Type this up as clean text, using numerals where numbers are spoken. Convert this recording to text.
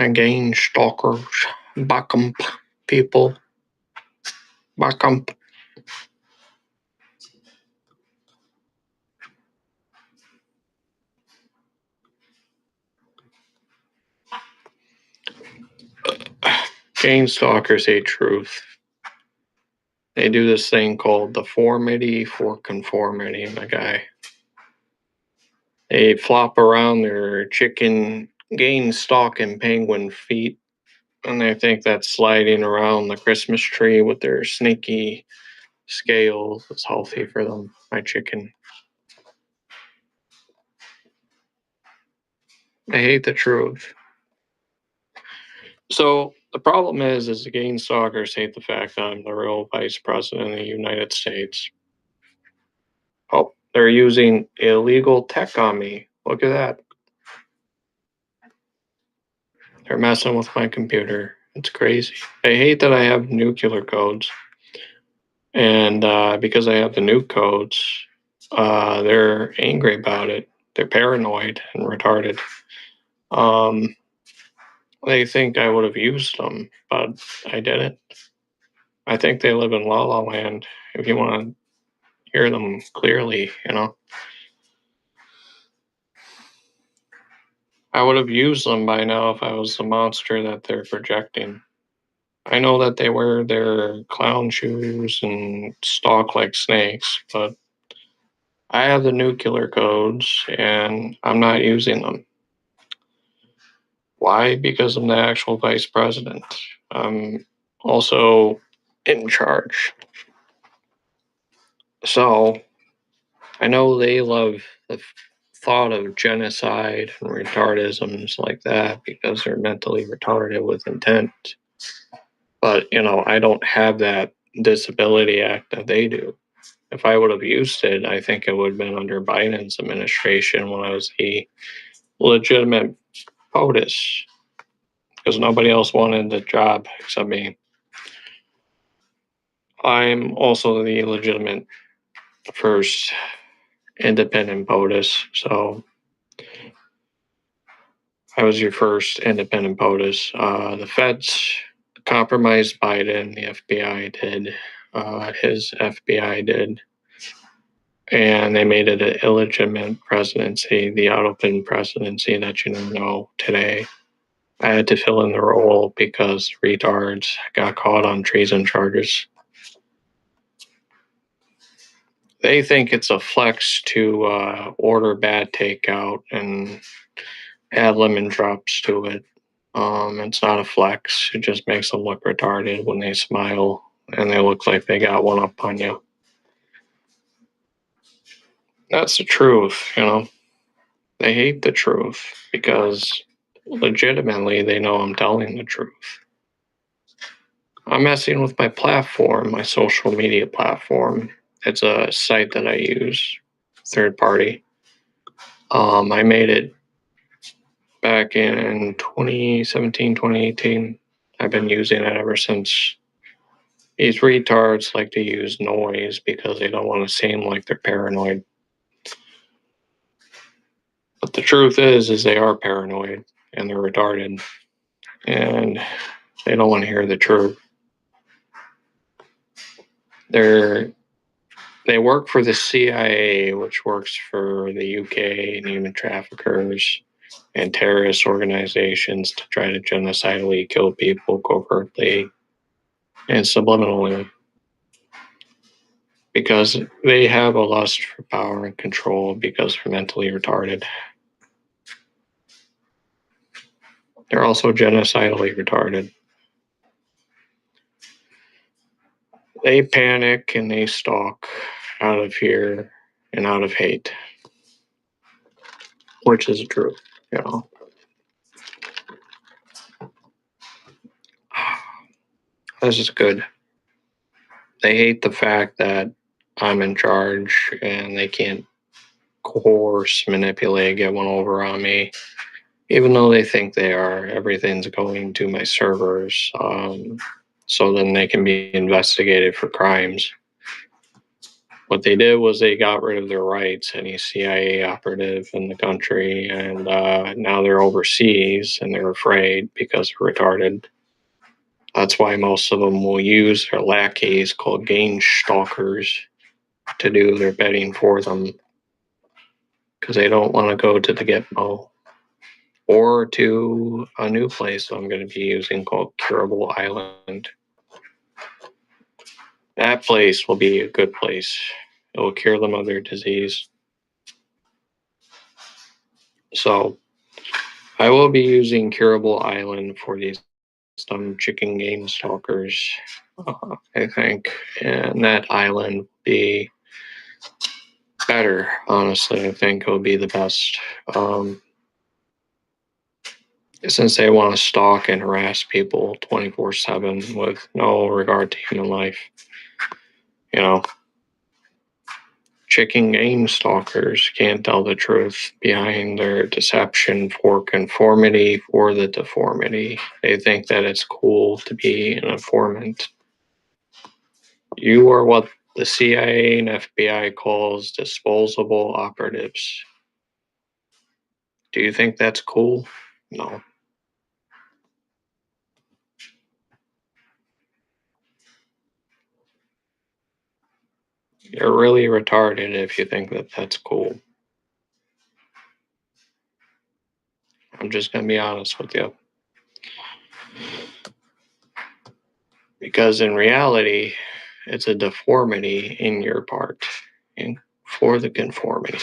Again, stalkers, backump people, backump. Gang stalkers hate truth. They do this thing called deformity for conformity, my guy. They flop around their chicken game stalking penguin feet, and they think that sliding around the Christmas tree with their sneaky scales is healthy for them, my chicken. I hate the truth. So the problem is the game stalkers hate the fact that I'm the real vice president of the United States. Oh, they're using illegal tech on me. Look at that. They're messing with my computer. It's crazy. I hate that I have nuclear codes. And because I have the nuke codes, they're angry about it. They're paranoid and retarded. They think I would have used them, but I didn't. I think they live in La La Land, if you want to hear them clearly, you know. I would have used them by now if I was the monster that they're projecting. I know that they wear their clown shoes and stalk like snakes, but I have the nuclear codes and I'm not using them. Why? Because I'm the actual vice president. I'm also in charge. So I know they love the thought of genocide and retardisms like that because they're mentally retarded with intent. But, you know, I don't have that disability act that they do. If I would have used it, I think it would have been under Biden's administration when I was a legitimate POTUS because nobody else wanted the job except me. I'm also the legitimate first independent POTUS, so I was your first independent POTUS. The feds compromised Biden, the FBI did, his FBI did, and they made it an illegitimate presidency, the out-of-pin presidency that you know today. I had to fill in the role because retards got caught on treason charges. They think it's a flex to order bad takeout and add lemon drops to it. It's not a flex. It just makes them look retarded when they smile and they look like they got one up on you. That's the truth, you know. They hate the truth because legitimately they know I'm telling the truth. I'm messing with my platform, my social media platform. It's a site that I use, third party. I made it back in 2017, 2018. I've been using it ever since. These retards like to use noise because they don't want to seem like they're paranoid. But the truth is they are paranoid and they're retarded and they don't want to hear the truth. They work for the CIA, which works for the UK and human traffickers and terrorist organizations to try to genocidally kill people covertly and subliminally because they have a lust for power and control because they're mentally retarded. They're also genocidally retarded. They panic and they stalk out of fear and out of hate, which is true, you know. This is good. They hate the fact that I'm in charge and they can't coerce, manipulate, get one over on me. Even though they think they are, everything's going to my servers. So then they can be investigated for crimes. What they did was they got rid of their rights, any CIA operative in the country, and now they're overseas and they're afraid because they're retarded. That's why most of them will use their lackeys called game stalkers to do their betting for them because they don't want to go to the Gitmo or to a new place I'm going to be using called Curable Island. That place will be a good place. It will cure them of their disease. So I will be using Curable Island for these some chicken game stalkers, I think, and that island will be better. Honestly, I think it will be the best. Since they want to stalk and harass people 24/7 with no regard to human life, you know, chicken game stalkers can't tell the truth behind their deception for conformity for the deformity. They think that it's cool to be an informant. You are what the CIA and FBI calls disposable operatives. Do you think that's cool? No. You're really retarded if you think that that's cool. I'm just going to be honest with you. Because in reality, it's a deformity in your part and for the conformity.